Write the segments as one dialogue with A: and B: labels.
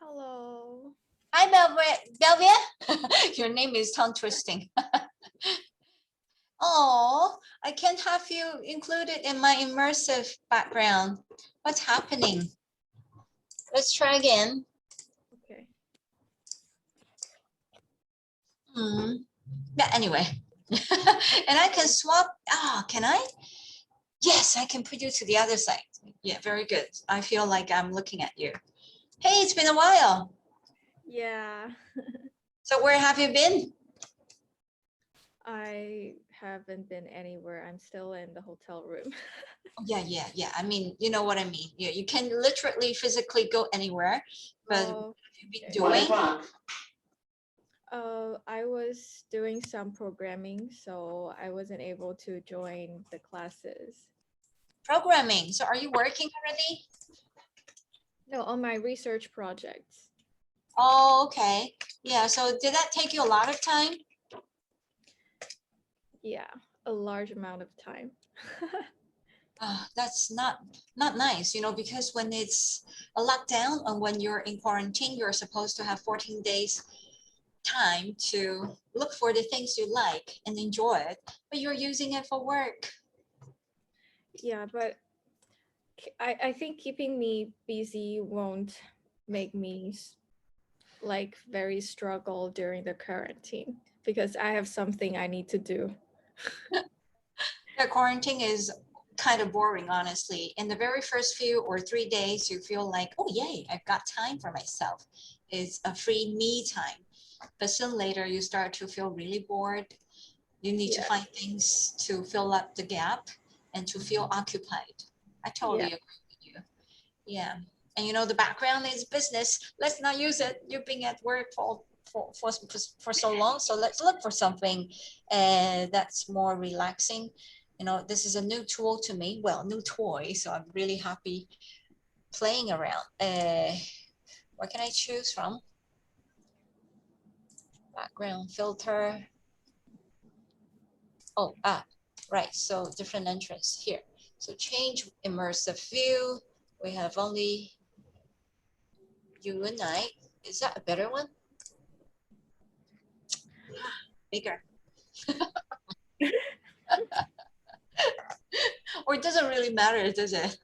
A: Hello.
B: Hi, Belvia. Your name is tongue twisting. Oh, I can't have you included in my immersive background. What's happening? Let's try again.
A: Okay.
B: Yeah, anyway. And I can swap. Can I? Yes, I can put you to the other side. Yeah, very good. I feel like I'm looking at you. Hey, it's been a while.
A: Yeah,
B: So where have you been?
A: I haven't been anywhere. I'm still in the hotel room.
B: Yeah. I mean, you know what I mean. You can literally physically go anywhere, but what
A: Oh,
B: have you been
A: okay.
B: doing?
A: I was doing some programming, so I wasn't able to join the classes.
B: Programming. So are you working already?
A: No, on my research projects.
B: Oh, okay. Yeah. So did that take you a lot of time?
A: Yeah, a large amount of time.
B: That's not nice, because when it's a lockdown and when you're in quarantine, you're supposed to have 14 days time to look for the things you like and enjoy it, but you're using it for work.
A: Yeah, but I think keeping me busy won't make me like very struggle during the quarantine because I have something I need to do.
B: Yeah, quarantine is kind of boring, honestly. In the very first few or 3 days, you feel like, oh, yay, I've got time for myself. It's a free me time. But soon later, you start to feel really bored. You need to
A: Yeah.
B: find things to fill up the gap and to feel occupied. I totally
A: Yeah.
B: agree with you. Yeah. And the background is business. Let's not use it. You've been at work for so long. So let's look for something that's more relaxing. This is a new tool to me. Well, new toy. So I'm really happy playing around. What can I choose from? Background filter. Oh, right. So different entrance here. So change immersive view. We have only you and I. Is that a better one? Bigger. Or it doesn't really matter, does it?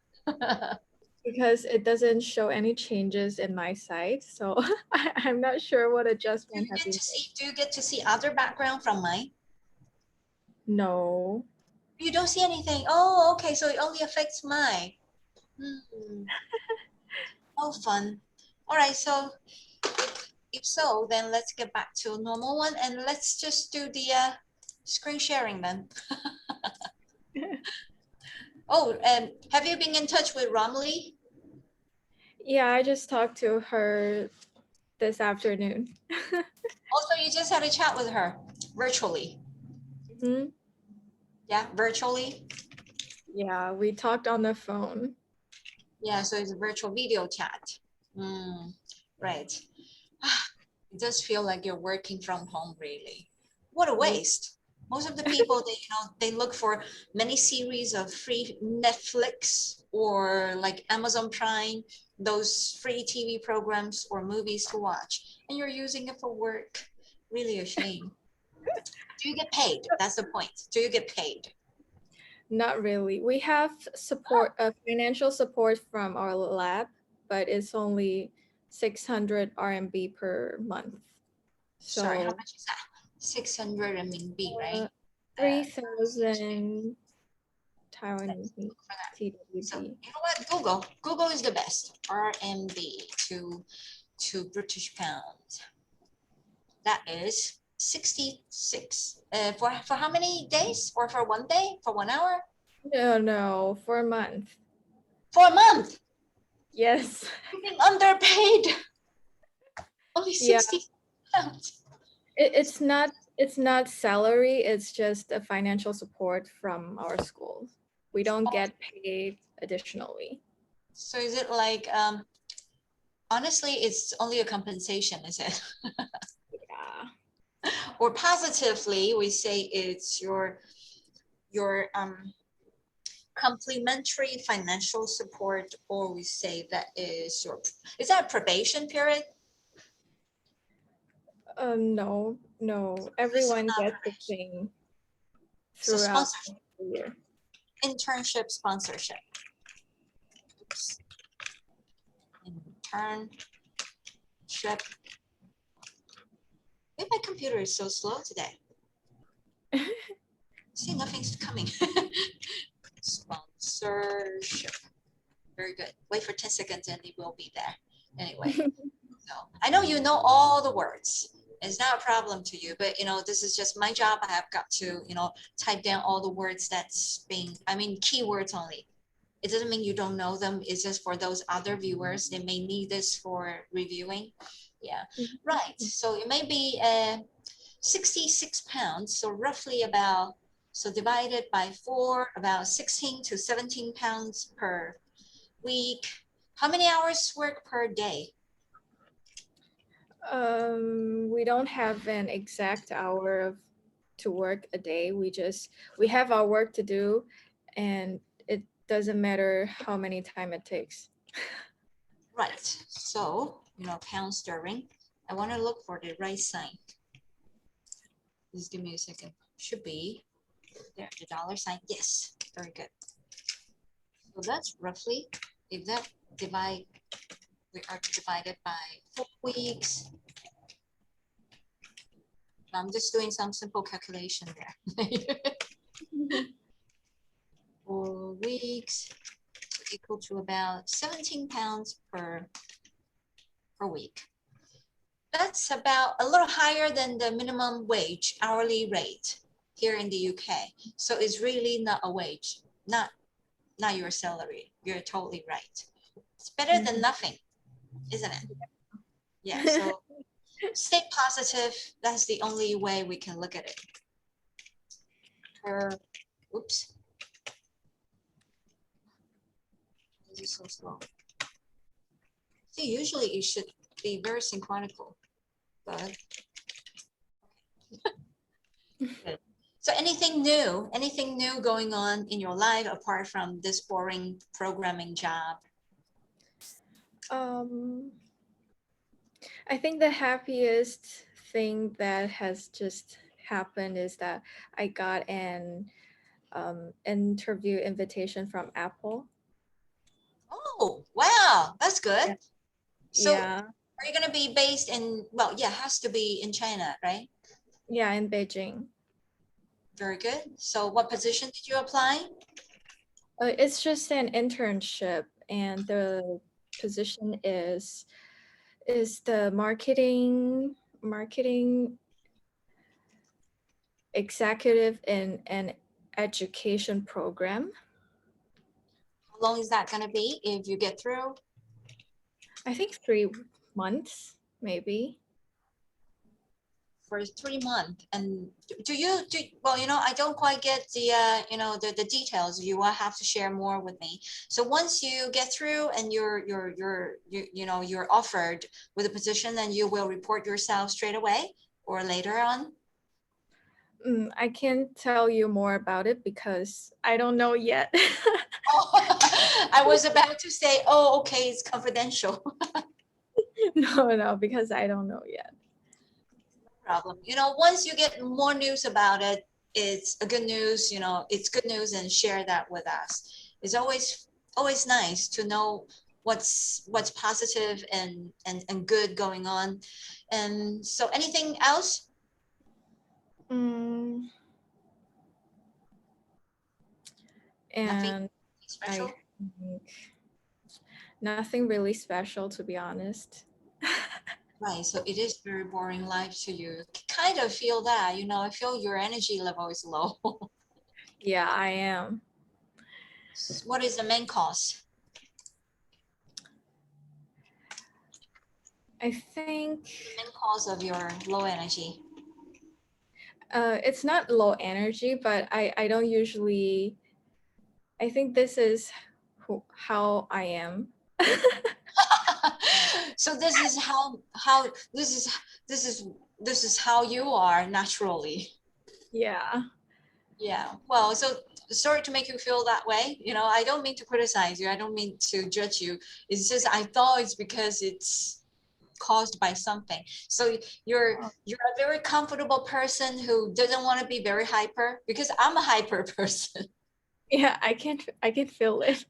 A: Because it doesn't show any changes in my site, so I'm not sure what adjustment have you made.
B: Do you get to see other background from mine?
A: No.
B: You don't see anything. Oh, okay. So it only affects mine. Hmm. Oh, fun. All right. So if so, then let's get back to a normal one and let's just do the screen sharing then. Oh, and have you been in touch with Romley?
A: Yeah, I just talked to her this afternoon.
B: Also, you just had a chat with her virtually.
A: Hmm.
B: Yeah, virtually.
A: Yeah, we talked on the phone.
B: Yeah, so it's a virtual video chat. Right. It does feel like you're working from home, really. What a
A: Me.
B: waste. Most of the people, they look for many series of free Netflix or like Amazon Prime, those free TV programs or movies to watch, and you're using it for work. Really a shame. Do you get paid? That's the point. Do you get paid?
A: Not really. We have support, financial support from our lab, but it's only 600 RMB per month.
B: Sorry, how
A: So
B: much is that? 600 RMB, right?
A: 3,000
B: Let's
A: Taiwanese
B: look for that. So
A: TWD.
B: you know what? Google is the best. RMB to British pounds. That is 66. For how many days? Or for one day? For 1 hour?
A: No, for a month.
B: For a month?
A: Yes.
B: You're being underpaid. Only
A: Yeah.
B: 60 pounds.
A: It's not salary, it's just a financial support from our school. We don't get paid additionally.
B: So is it like honestly it's only a compensation, is it?
A: Yeah.
B: Or positively we say it's your Complementary financial support, or we say that is that a probation period?
A: No, no. Everyone gets the same
B: So
A: throughout
B: sponsorship,
A: the year.
B: internship sponsorship. Oops. Internship. Maybe my computer is so slow today. See, nothing's coming. Sponsorship. Very good. Wait for 10 seconds and it will be there. Anyway, so I know you know all the words. It's not a problem to you, but this is just my job. I have got to, type down all the words that's being, keywords only. It doesn't mean you don't know them. It's just for those other viewers, they may need this for reviewing. Yeah, right. So it may be 66 pounds. So roughly about, so divided by 4, about 16 to 17 pounds per week. How many hours work per day?
A: We don't have an exact hour to work a day. We have our work to do, and it doesn't matter how many time it takes.
B: Right. So, pound sterling. I want to look for the right sign. Just give me a second. Should be there, the dollar sign. Yes, very good. So that's roughly, if that we are to divide it by 4 weeks. I'm just doing some simple calculation there. 4 weeks equal to about 17 pounds per week. That's about a little higher than the minimum wage hourly rate here in the UK. So it's really not a wage, not your salary. You're totally right. It's better than nothing, isn't it? Yeah, so stay positive. That's the only way we can look at it. Oops. This is so slow. See, usually it should be very synchronical, but so anything new going on in your life apart from this boring programming job?
A: I think the happiest thing that has just happened is that I got an interview invitation from Apple.
B: Oh, wow, that's good.
A: Yeah.
B: So
A: Yeah.
B: are you going to be based in, well, yeah, has to be in China, right?
A: Yeah, in Beijing.
B: Very good. So what position did you apply?
A: It's just an internship, and the position is the marketing executive in an education program.
B: How long is that going to be if you get through?
A: I think 3 months, maybe.
B: For 3 months. And well, I don't quite get the the details. You will have to share more with me. So once you get through and you're offered with a position, then you will report yourself straight away or later on?
A: I can't tell you more about it because I don't know yet.
B: Oh, I was about to say, oh, okay, it's confidential.
A: No, because I don't know yet.
B: Problem. Once you get more news about it, it's a good news, it's good news, and share that with us. It's always nice to know what's positive and good going on. And so anything else?
A: And
B: special?
A: I think nothing really special, to be honest.
B: Right, so it is very boring life to you. Kind of feel that, I feel your energy level is low.
A: Yeah, I am.
B: What is the main cause?
A: I think
B: the main cause of your low energy.
A: It's not low energy, but I don't usually. I think this is how I am.
B: So this is this is how you are naturally.
A: Yeah.
B: Yeah. Well, so sorry to make you feel that way. You know, I don't mean to criticize you. I don't mean to judge you. It's just I thought it's because it's caused by something. So you're a very comfortable person who doesn't want to be very hyper, because I'm a hyper person.
A: Yeah, I can feel it.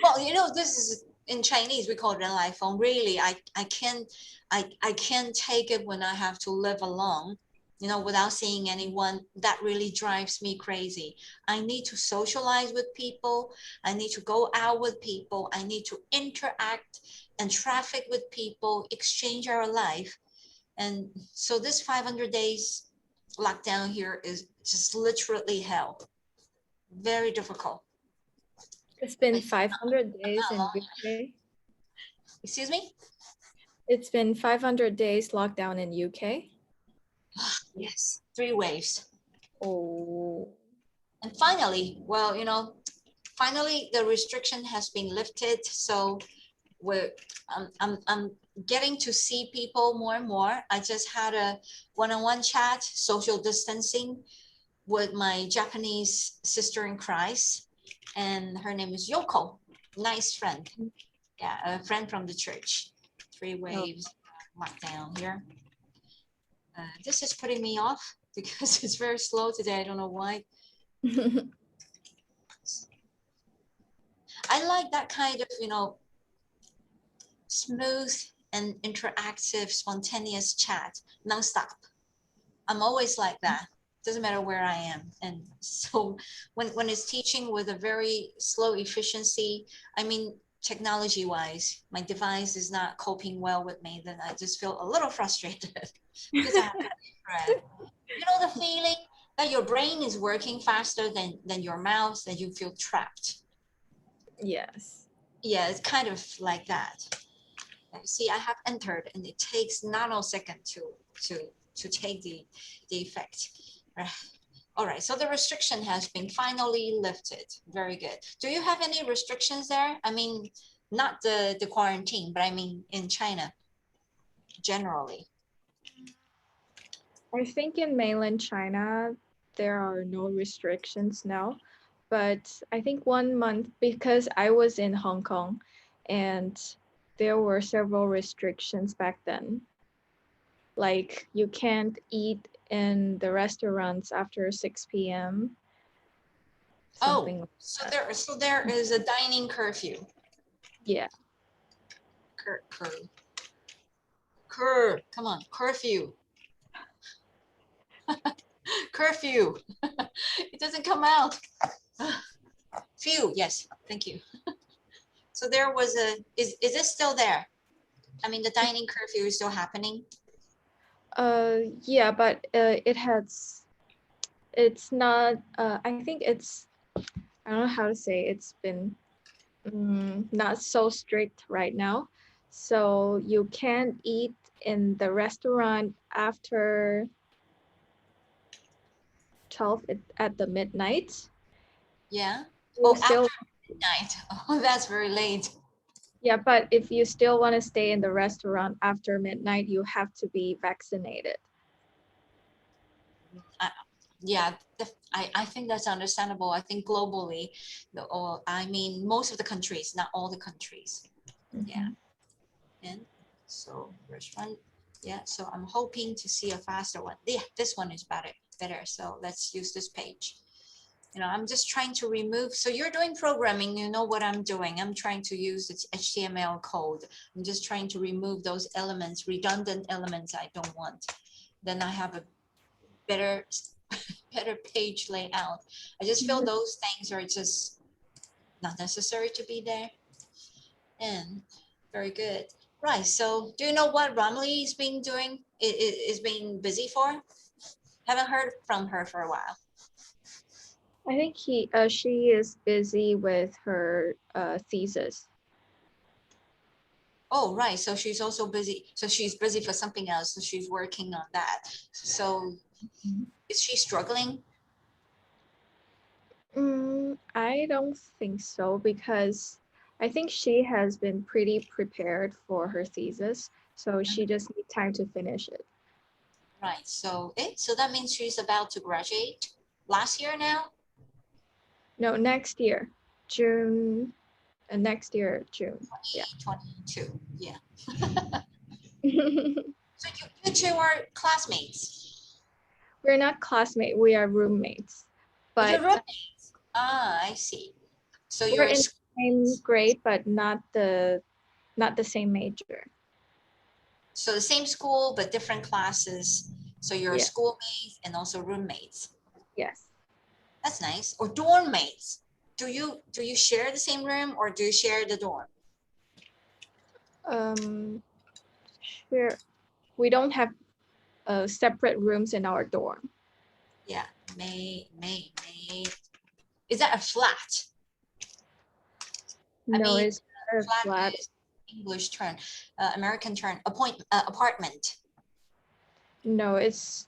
B: Well, you know, this is in Chinese, we call it an iPhone. Really, I can't take it when I have to live alone, you know, without seeing anyone. That really drives me crazy. I need to socialize with people. I need to go out with people. I need to interact and traffic with people, exchange our life. And so this 500 days lockdown here is just literally hell. Very difficult.
A: It's been
B: But
A: 500 days
B: not
A: in
B: long.
A: UK.
B: Excuse me?
A: It's been 500 days lockdown in UK.
B: Yes, 3 waves.
A: Oh.
B: And finally, well, you know, finally the restriction has been lifted. So we're, I'm getting to see people more and more. I just had a one-on-one chat, social distancing, with my Japanese sister in Christ, and her name is Yoko. Nice friend. Yeah, a friend from the church. 3 waves lockdown here. This is putting me off because it's very slow today. I don't know why. I like that kind of, you know, smooth and interactive, spontaneous chat, nonstop. I'm always like that. Doesn't matter where I am. And so when it's teaching with a very slow efficiency, I mean, technology wise, my device is not coping well with me, then I just feel a little frustrated because I have to read. You know, the feeling that your brain is working faster than your mouth, that you feel trapped.
A: Yes.
B: Yeah, it's kind of like that. See, I have entered, and it takes nanosecond to take the effect. All right, so the restriction has been finally lifted. Very good. Do you have any restrictions there? I mean, not the quarantine, but I mean in China generally.
A: I think in mainland China, there are no restrictions now. But I think 1 month, because I was in Hong Kong and there were several restrictions back then. Like you can't eat in the restaurants after 6 p.m. Something
B: Oh,
A: like
B: so
A: that.
B: there is a dining curfew.
A: Yeah.
B: Come on, curfew. Curfew. It doesn't come out. Few, yes, thank you. So there was is it still there? I mean, the dining curfew is still happening.
A: Yeah, but it's not, I think it's, I don't know how to say, it's been not so strict right now. So you can't eat in the restaurant after 12 at the midnight.
B: Yeah.
A: You
B: Oh,
A: still,
B: after midnight. Oh, that's very late.
A: yeah, but if you still want to stay in the restaurant after midnight, you have to be vaccinated.
B: Yeah, I think that's understandable. I think globally, or I mean, most of the countries, not all the countries. Yeah.
A: Mhm.
B: And so restaurant, yeah. So I'm hoping to see a faster one. Yeah, this one is better. So let's use this page. You know, I'm just trying to remove. So you're doing programming, you know what I'm doing. I'm trying to use the HTML code. I'm just trying to remove those elements, redundant elements I don't want. Then I have a better better page layout. I just feel those things are just not necessary to be there. And very good. Right. So do you know what Romley is being doing? Is being busy for? Haven't heard from her for a while.
A: I think she is busy with her thesis.
B: Oh, right. So she's also busy. So she's busy for something else. So she's working on that. So is she struggling?
A: I don't think so because I think she has been pretty prepared for her thesis, so she just need time to finish it.
B: Right. So so that means she's about to graduate last year now.
A: No, next year, June. Next year, June. Yeah.
B: 2022. Yeah. So you two are classmates.
A: We're not classmates. We are roommates,
B: You're
A: but
B: roommates. Ah, I see. So
A: we're
B: you're
A: in the same grade, but not the same major.
B: so the same school but different classes. So you're
A: Yeah.
B: schoolmates and also roommates.
A: Yes.
B: That's nice. Or dorm mates. Do you share the same room or do you share the dorm?
A: Sure. We don't have separate rooms in our dorm.
B: Yeah, mate. Is that a flat? I
A: No,
B: mean,
A: it's a
B: flat
A: flat.
B: is English term, American term, apartment.
A: No, it's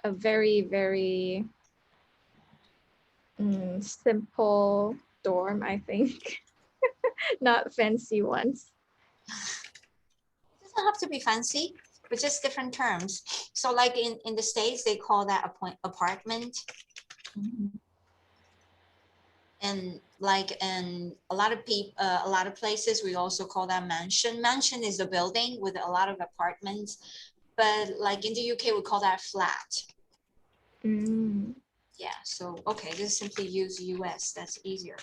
A: a very very simple dorm, I think. Not fancy ones.
B: It doesn't have to be fancy, but just different terms. So like in the States, they call that apartment. And like in a lot of a lot of places, we also call that mansion. Mansion is a building with a lot of apartments, but like in the UK, we call that flat.
A: Mm.
B: Yeah, so okay, just simply use US, that's easier.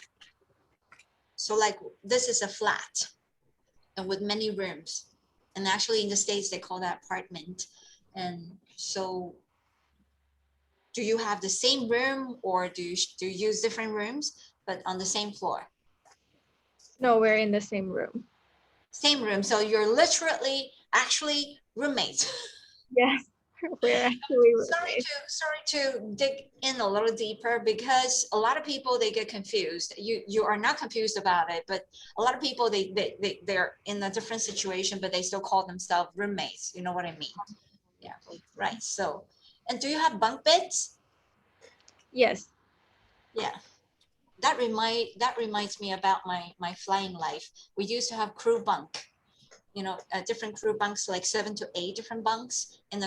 B: So like this is a flat and with many rooms. And actually in the States, they call that apartment. And so do you have the same room or do you use different rooms, but on the same floor?
A: No, we're in the same room.
B: Same room. So you're literally actually roommates.
A: Yes, we're actually
B: Sorry
A: roommates.
B: to dig in a little deeper because a lot of people they get confused. You are not confused about it, but a lot of people they're in a different situation, but they still call themselves roommates. You know what I mean? Yeah, right. So, and do you have bunk beds?
A: Yes.
B: Yeah. That reminds me about my flying life. We used to have crew bunk, you know, different crew bunks, like 7 to 8 different bunks in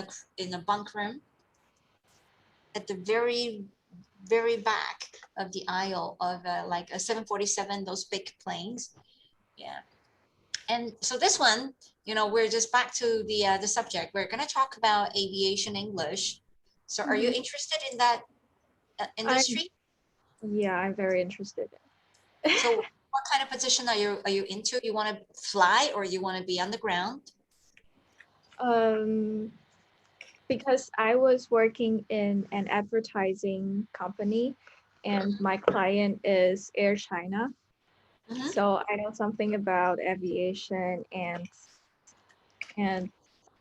B: a bunk room. At the very back of the aisle of like a 747, those big planes. Yeah. And so this one, you know, we're just back to the subject. We're going to talk about aviation English. So are you interested in that industry?
A: I'm very interested.
B: So what kind of position are you into? You want to fly or you want to be on the ground?
A: um, because I was working in an advertising company and my client is Air China.
B: Mhm.
A: So I know something about aviation and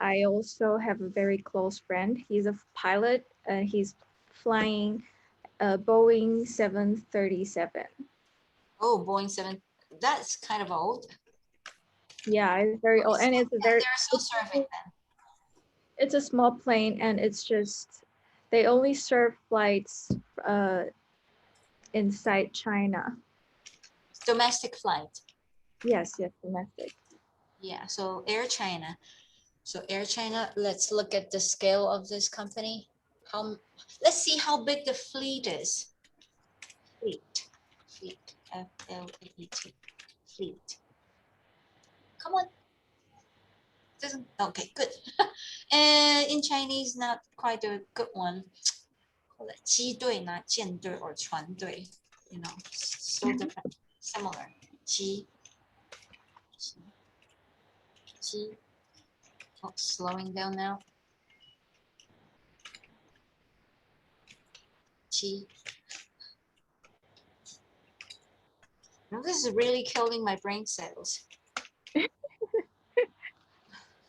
A: I also have a very close friend. He's a pilot and he's flying a Boeing 737.
B: Oh, Boeing 7. That's kind of old.
A: Yeah, it's very old and it's a
B: And
A: very
B: they're still serving then.
A: it's a small plane and it's just they only serve flights uh, inside China.
B: Domestic flight.
A: Yes, domestic.
B: Yeah, so Air China. So Air China, let's look at the scale of this company. Let's see how big the fleet is. Fleet, F-L-E-E-T, fleet. Come on. Doesn't, okay, good. And in Chinese, not quite a good one. Call it 机队, not 舰队 or 船队. You know, so different, similar. 机, oh, slowing down now. 机. Now this is really killing my brain cells.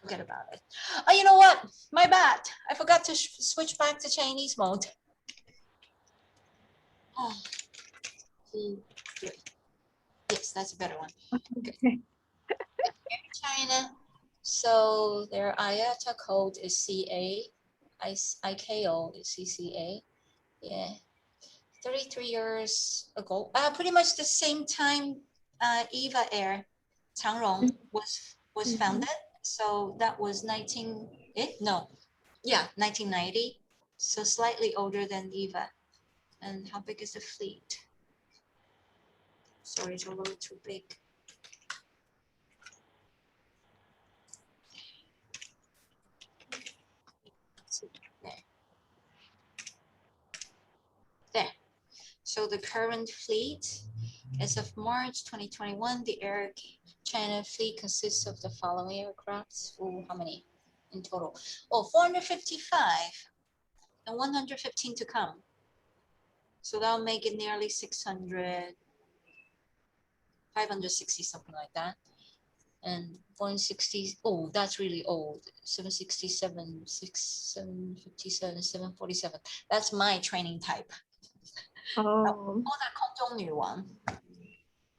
B: Forget about it. Oh, you know what? My bad. I forgot to switch back to Chinese mode. Oh, yes, that's a better one. Okay. China. So their IATA code is CA. ICAO is CCA. Yeah. 33 years ago, pretty much the same time EVA Air Changrong was founded. So that was 1990. So slightly older than EVA. And how big is the fleet? Sorry, it's a little too big. There. There. So the current fleet, as of March 2021, the Air China fleet consists of the following aircrafts. Oh, how many in total? Oh, 455 and 115 to come. So that'll make it nearly 600, 560, something like that. And 160, oh, that's really old. 767, 757, 747. That's my training type.
A: Oh,
B: that continue one.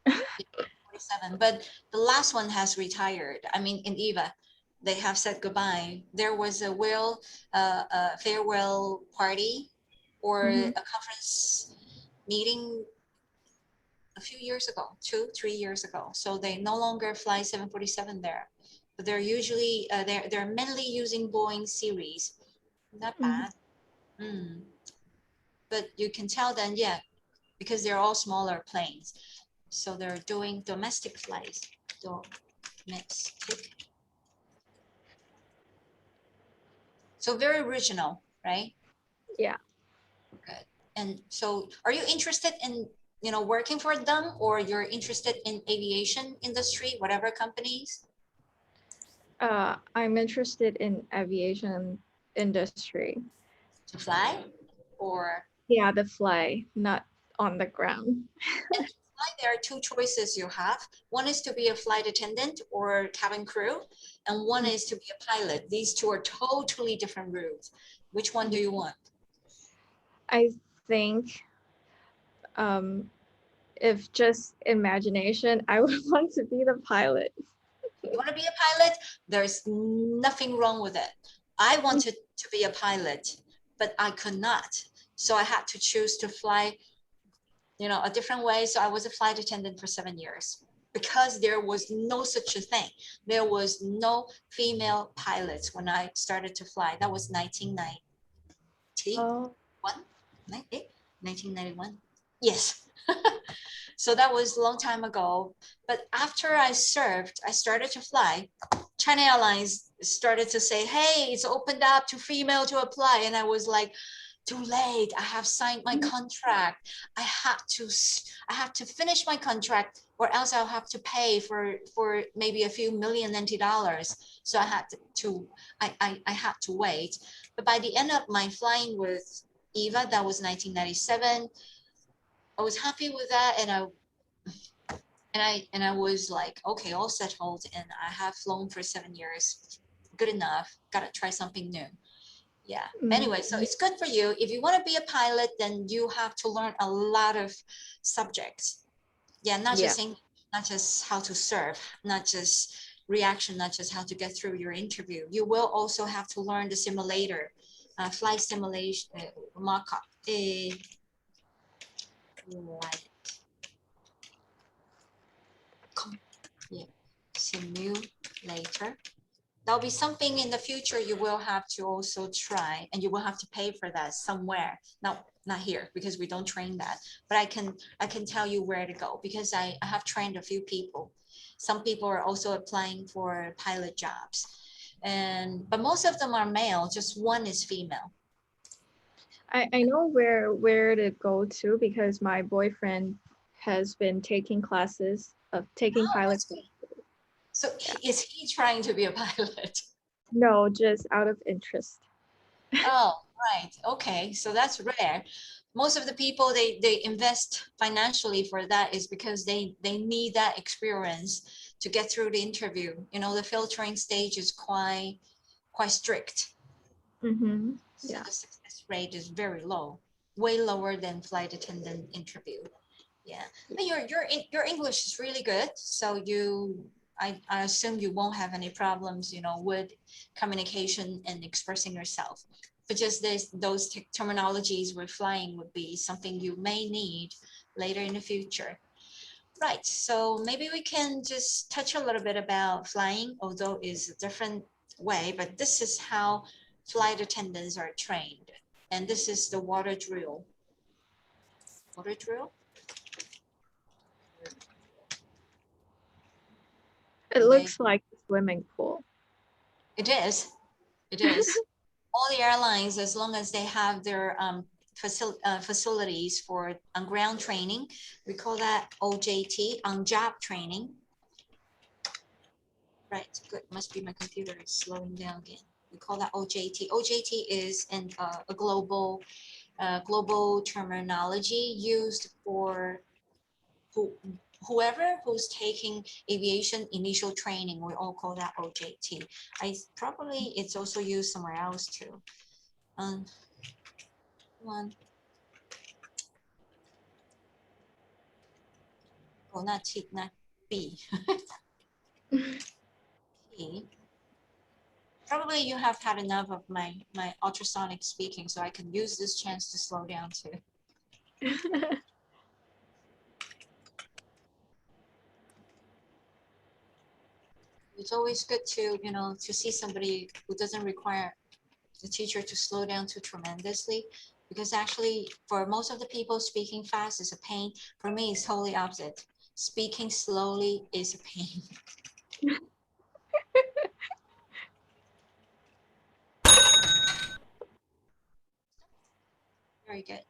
B: 47, but the last one has retired. I mean, in EVA, they have said goodbye. There was a farewell party or
A: mhm.
B: a conference meeting a few years ago, 2-3 years ago. So they no longer fly 747 there, but they're usually they're mainly using Boeing series. Not
A: Mhm.
B: bad. But you can tell then, yeah, because they're all smaller planes. So they're doing domestic flights. Domestic. So very original, right?
A: Yeah.
B: Good. And so are you interested in, working for them, or you're interested in aviation industry, whatever companies?
A: I'm interested in aviation industry.
B: To fly? Or
A: Yeah, the fly, not on the ground.
B: and to fly, there are two choices you have. One is to be a flight attendant or cabin crew, and one is to be a pilot. These two are totally different routes. Which one do you want?
A: I think um, if just imagination, I would want to be the pilot.
B: You want to be a pilot? There's nothing wrong with it. I wanted to be a pilot, but I could not. So I had to choose to fly, a different way. So I was a flight attendant for 7 years because there was no such a thing. There was no female pilots when I started to fly. That was 1991,
A: Oh.
B: 1991. Yes. So that was a long time ago. But after I served, I started to fly. China Airlines started to say, hey, it's opened up to female to apply. And I was like, too late. I have signed my contract. I have to finish my contract, or else I'll have to pay for maybe a few million NT dollars. So I had to wait. But by the end of my flying with EVA, that was 1997. I was happy with that, and I was like, okay, all settled, and I have flown for 7 years. Good enough. Gotta try something new. Yeah. Anyway, so it's good for you. If you want to be a pilot, then you have to learn a lot of subjects. Yeah, not
A: Yeah.
B: just English, not just how to serve, not just reaction, not just how to get through your interview. You will also have to learn the simulator, flight simulation, mock-up. Yeah, simulator. There'll be something in the future you will have to also try, and you will have to pay for that somewhere. Not here, because we don't train that, but I can tell you where to go, because I have trained a few people. Some people are also applying for pilot jobs, but most of them are male, just one is female.
A: I know where to go to because my boyfriend has been taking classes of taking
B: Oh,
A: pilot
B: that's good.
A: classes.
B: So
A: Yeah.
B: is he trying to be a pilot?
A: No, just out of interest.
B: Oh, right. Okay. So that's rare. Most of the people they invest financially for that is because they need that experience to get through the interview. The filtering stage is quite strict.
A: Mm-hmm.
B: So
A: Yeah.
B: the success rate is very low, way lower than flight attendant interview. Yeah. But your English is really good. So I assume you won't have any problems, with communication and expressing yourself. But just those terminologies with flying would be something you may need later in the future. Right. So maybe we can just touch a little bit about flying, although it's a different way, but this is how flight attendants are trained. And this is the water drill. Water drill.
A: It looks like a swimming pool.
B: It is. It is. All the airlines, as long as they have their facilities for on-ground training, we call that OJT, on-job training. Right, good. Must be my computer is slowing down again. We call that OJT. OJT is a global terminology used for whoever who's taking aviation initial training. We all call that OJT. Probably it's also used somewhere else too. One. Oh, not T, not B. T. Probably you have had enough of my ultrasonic speaking, so I can use this chance to slow down too. It's always good to, to see somebody who doesn't require the teacher to slow down too tremendously, because actually for most of the people, speaking fast is a pain. For me, it's totally opposite. Speaking slowly is a pain. Very good.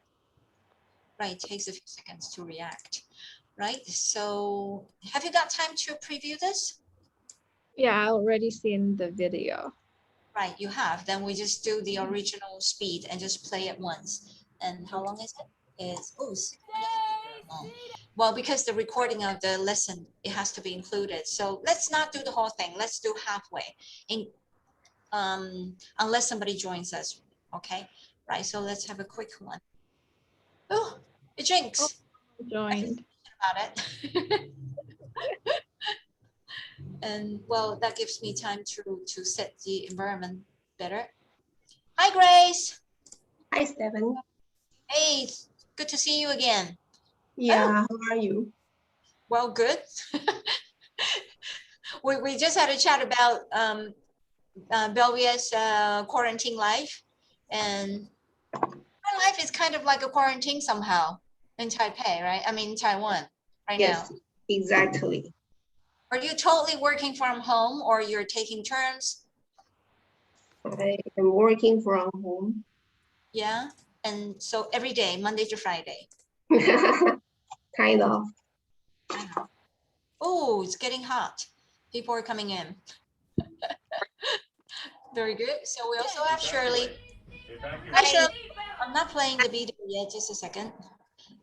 B: Right, it takes a few seconds to react. Right, so have you got time to preview this?
A: Yeah, I already seen the video.
B: Right, you have. Then we just do the original speed and just play it once. And how long is it? It's long. Well, because the recording of the lesson, it has to be included. So let's not do the whole thing. Let's do halfway. Unless somebody joins us. Okay. Right. So let's have a quick one. Oh, it drinks.
A: Oh, joined.
B: About it. And well, that gives me time to set the environment better. Hi, Grace.
C: Hi, Stephen.
B: Hey, good to see you again.
C: Yeah, how are you?
B: Well, good. we just had a chat about Belvia's quarantine life, and her life is kind of like a quarantine somehow in Taipei, right? I mean, Taiwan right
C: Yes,
B: now.
C: exactly.
B: Are you totally working from home, or you're taking turns?
C: I am working from home.
B: Yeah, and so every day, Monday to Friday.
C: Kind of.
B: Oh, it's getting hot. People are coming in. Very good. So we also have Shirley. Hi, Shirley. I'm not playing the video yet. Just a second.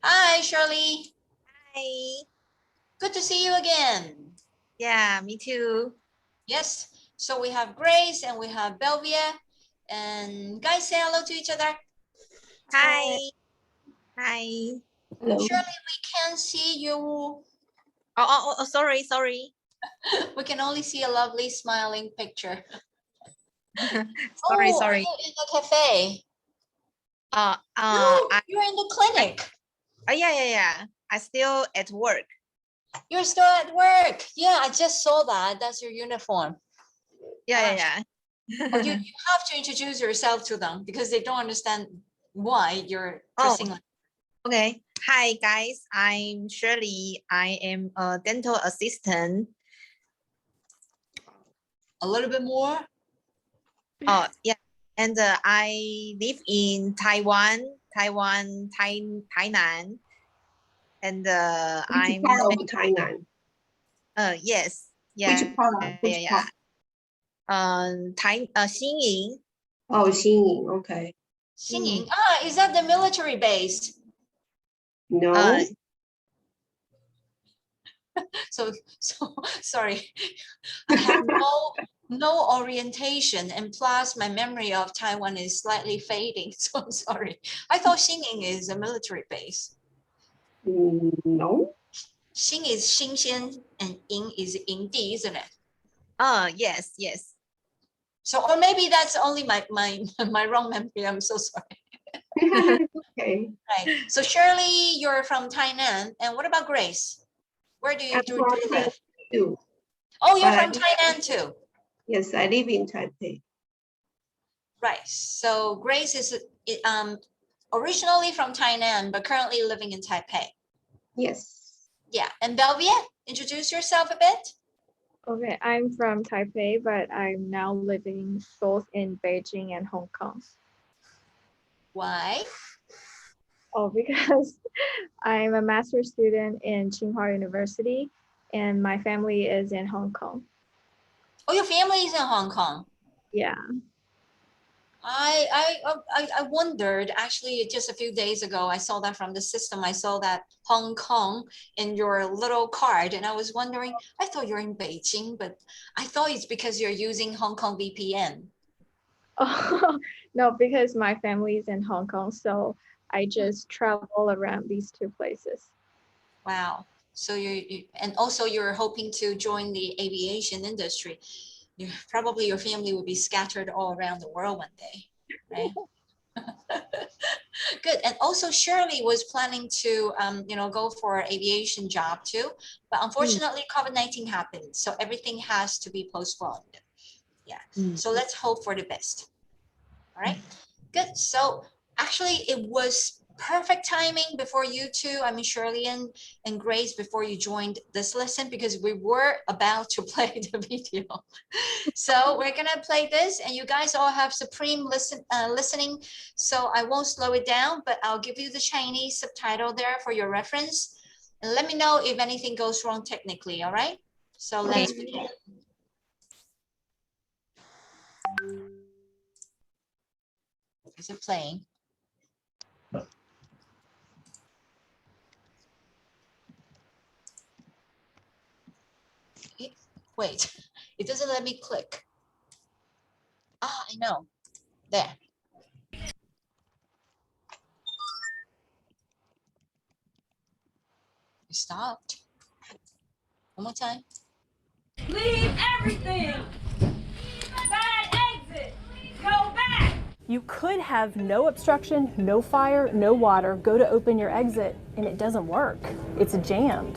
B: Hi, Shirley.
D: Hi.
B: Good to see you again.
D: Yeah, me too.
B: Yes. So we have Grace and we have Belvia. And guys, say hello to each other.
D: Hi. Hi.
C: Hello.
B: Shirley, we can't see you.
D: Oh, sorry.
B: We can only see a lovely smiling picture.
D: Sorry.
B: Are you in the cafe? No, you're in the clinic.
D: Yeah. I still at work.
B: You're still at work. Yeah, I just saw that. That's your uniform.
D: Yeah.
B: Oh, you have to introduce yourself to them because they don't understand why you're dressing like.
D: Okay. Hi, guys. I'm Shirley. I am a dental assistant.
B: A little bit more.
D: Yeah. And I live in Taiwan, Tainan. And
C: Which part of Tainan?
D: yes. Yeah.
C: Which part?
D: Yeah. Xinying.
C: Oh, Xinying. Okay.
B: Singing. Is that the military base?
C: No.
B: So sorry. I have no orientation, and plus my memory of Taiwan is slightly fading. So I'm sorry. I thought Xinying is a military base.
C: No.
B: Xing is 新鲜 and Ying is 营地, isn't it?
D: Yes.
B: So, or maybe that's only my wrong memory. I'm so sorry.
C: Okay.
B: Right. So Shirley, you're from Tainan, and what about Grace? Where do you live?
C: Too.
B: Oh, you're from Tainan too.
C: Yes, I live in Taipei.
B: Right. So Grace is originally from Tainan, but currently living in Taipei.
C: Yes.
B: Yeah, and Belvia, introduce yourself a bit.
A: Okay, I'm from Taipei, but I'm now living both in Beijing and Hong Kong.
B: Why?
A: Oh, because I'm a master's student in Tsinghua University and my family is in Hong Kong.
B: Oh, your family is in Hong Kong.
A: Yeah.
B: I wondered, actually, just a few days ago, I saw that from the system. I saw that Hong Kong in your little card, and I was wondering, I thought you're in Beijing, but I thought it's because you're using Hong Kong VPN.
A: Oh, no, because my family is in Hong Kong, so I just travel around these two places.
B: Wow. So and also you're hoping to join the aviation industry. Probably your family will be scattered all around the world one day, right? Good. And also Shirley was planning to, go for an aviation job too, but unfortunately COVID-19 happened. So everything has to be postponed. Yeah. So let's hope for the best. All right. Good. So actually it was perfect timing before you two, I mean, Shirley and Grace, before you joined this lesson, because we were about to play the video. So we're gonna play this and you guys all have supreme listening. So I won't slow it down, but I'll give you the Chinese subtitle there for your reference. And let me know if anything goes wrong technically, all right? So let's begin. Is it playing? Wait, it doesn't let me click. Ah, I know. There. It stopped. One more time.
E: Leave everything. Bad exit. Go back.
F: You could have no obstruction, no fire, no water, go to open your exit, and it doesn't work. It's jammed.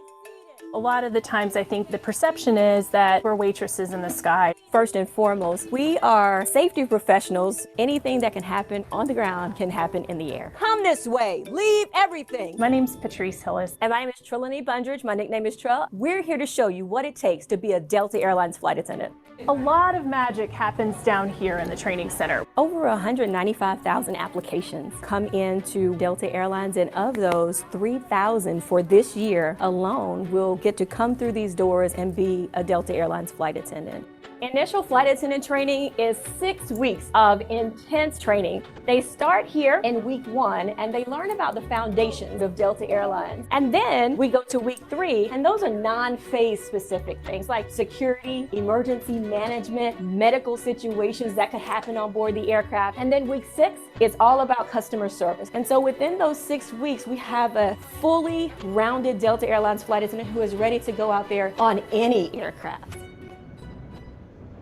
F: A lot of the times I think the perception is that we're waitresses in the sky.
G: First and foremost, we are safety professionals. Anything that can happen on the ground can happen in the air. Come this way, leave everything.
F: My name's Patrice Hillis.
G: And my name is Trelawney Bundridge. My nickname is Trell. We're here to show you what it takes to be a Delta Airlines flight attendant.
F: A lot of magic happens down here in the training center.
G: Over 195,000 applications come into Delta Airlines, and of those, 3,000 for this year alone will get to come through these doors and be a Delta Airlines flight attendant. Initial flight attendant training is 6 weeks of intense training. They start here in week 1 and they learn about the foundations of Delta Airlines. And then we go to week 3, and those are non-phase specific things like security, emergency management, medical situations that could happen on board the aircraft. And then week 6 is all about customer service. And so within those 6 weeks, we have a fully rounded Delta Airlines flight attendant who is ready to go out there on any aircraft.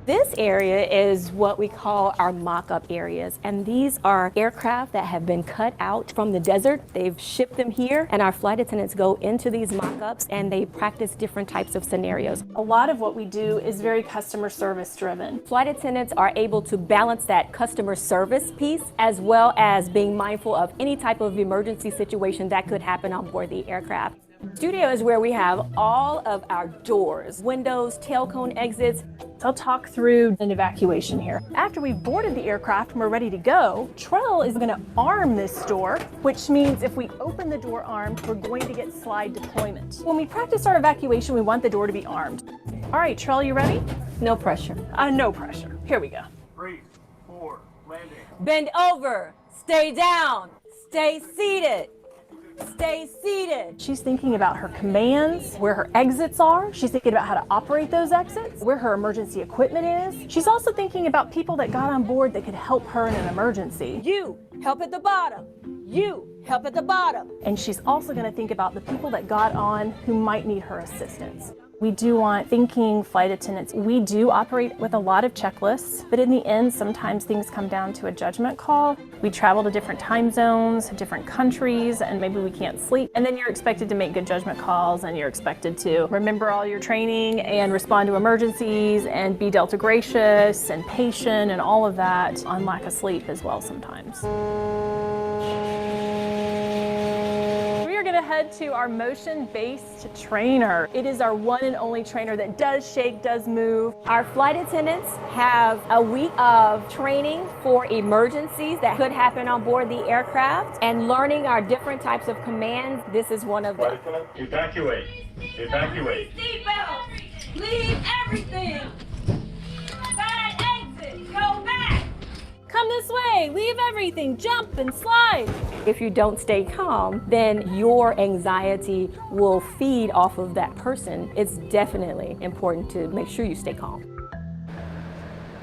G: This area is what we call our mock-up areas, and these are aircraft that have been cut out from the desert. They've shipped them here, and our flight attendants go into these mock-ups and they practice different types of scenarios.
F: A lot of what we do is very customer service driven.
G: Flight attendants are able to balance that customer service piece as well as being mindful of any type of emergency situation that could happen on board the aircraft. Studio is where we have all of our doors, windows, tail cone exits.
F: I'll talk through an evacuation here. After we've boarded the aircraft and we're ready to go, Trell is going to arm this door, which means if we open the door armed, we're going to get slide deployment. When we practice our evacuation, we want the door to be armed. All right, Trell, you ready?
G: No pressure.
F: No pressure. Here we go.
H: 3, 4, landing.
G: Bend over, stay down, stay seated. Stay seated.
F: She's thinking about her commands, where her exits are. She's thinking about how to operate those exits, where her emergency equipment is. She's also thinking about people that got on board that could help her in an emergency.
G: You, help at the bottom. You, help at the bottom.
F: And she's also going to think about the people that got on who might need her assistance. We do want thinking flight attendants. We do operate with a lot of checklists, but in the end, sometimes things come down to a judgment call. We travel to different time zones, different countries, and maybe we can't sleep. And then you're expected to make good judgment calls, and you're expected to remember all your training and respond to emergencies and be Delta gracious and patient and all of that on lack of sleep as well sometimes. to head to our motion-based trainer. It is our one and only trainer that does shake, does move.
G: Our flight attendants have a week of training for emergencies that could happen on board the aircraft and learning our different types of commands. This is one of them.
H: Evacuate. Evacuate.
E: Seatbelts. Leave everything. Bad exit. Go back.
F: Come this way, leave everything, jump and slide.
G: If you don't stay calm, then your anxiety will feed off of that person. It's definitely important to make sure you stay calm.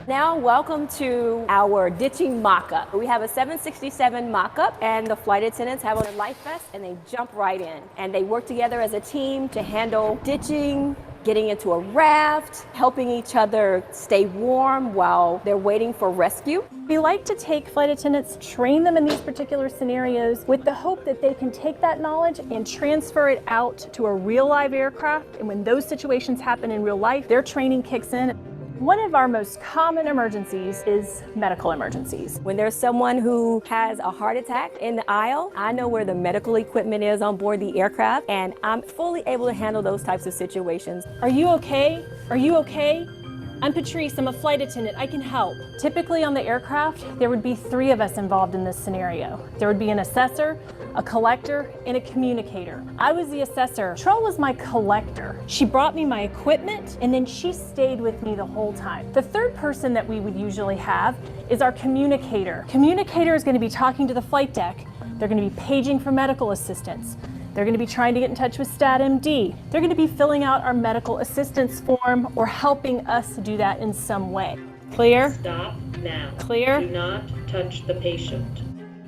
G: Now, welcome to our ditching mock-up. We have a 767 mock-up, and the flight attendants have on their life vests, and they jump right in. And they work together as a team to handle ditching, getting into a raft, helping each other stay warm while they're waiting for rescue.
F: We like to take flight attendants, train them in these particular scenarios with the hope that they can take that knowledge and transfer it out to a real live aircraft. And when those situations happen in real life, their training kicks in. One of our most common emergencies is medical emergencies.
G: When there's someone who has a heart attack in the aisle, I know where the medical equipment is on board the aircraft, and I'm fully able to handle those types of situations.
F: Are you okay? Are you okay? I'm Patrice, I'm a flight attendant, I can help. Typically on the aircraft, there would be 3 of us involved in this scenario. There would be an assessor, a collector, and a communicator. I was the assessor. Trell was my collector. She brought me my equipment, and then she stayed with me the whole time. The third person that we would usually have is our communicator. Communicator is going to be talking to the flight deck. They're going to be paging for medical assistance. They're going to be trying to get in touch with StatMD. They're going to be filling out our medical assistance form or helping us do that in some way. Clear?
I: Stop now.
F: Clear?
I: Do not touch the patient.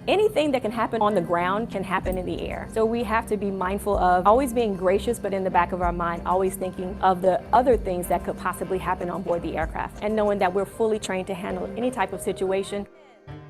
G: Anything that can happen on the ground can happen in the air. So we have to be mindful of always being gracious, but in the back of our mind, always thinking of the other things that could possibly happen on board the aircraft and knowing that we're fully trained to handle any type of situation.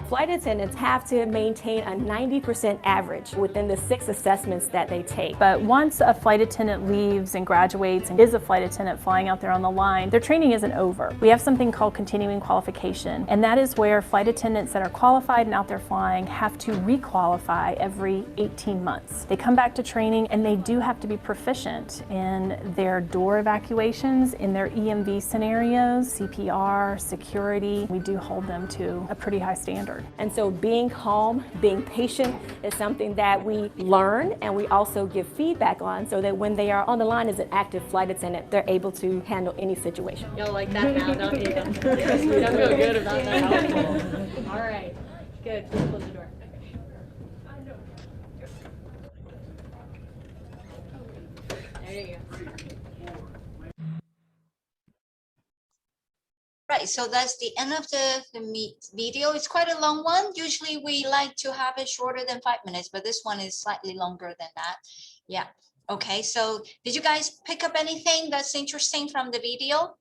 G: Flight attendants have to maintain a 90% average within the 6 assessments that they take.
F: But once a flight attendant leaves and graduates and is a flight attendant flying out there on the line, their training isn't over. We have something called continuing qualification, and that is where flight attendants that are qualified and out there flying have to requalify every 18 months. They come back to training and they do have to be proficient in their door evacuations, in their EMV scenarios, CPR, security. We do hold them to a pretty high standard.
G: And so being calm, being patient is something that we learn and we also give feedback on so that when they are on the line as an active flight attendant, they're able to handle any situation.
I: Y'all like that now, don't you? Don't feel good about that.
F: All right, good. Please close the door.
I: There you go.
B: Right, so that's the end of the video. It's quite a long one. Usually we like to have it shorter than 5 minutes, but this one is slightly longer than that. Yeah, okay, so did you guys pick up anything that's interesting from the video?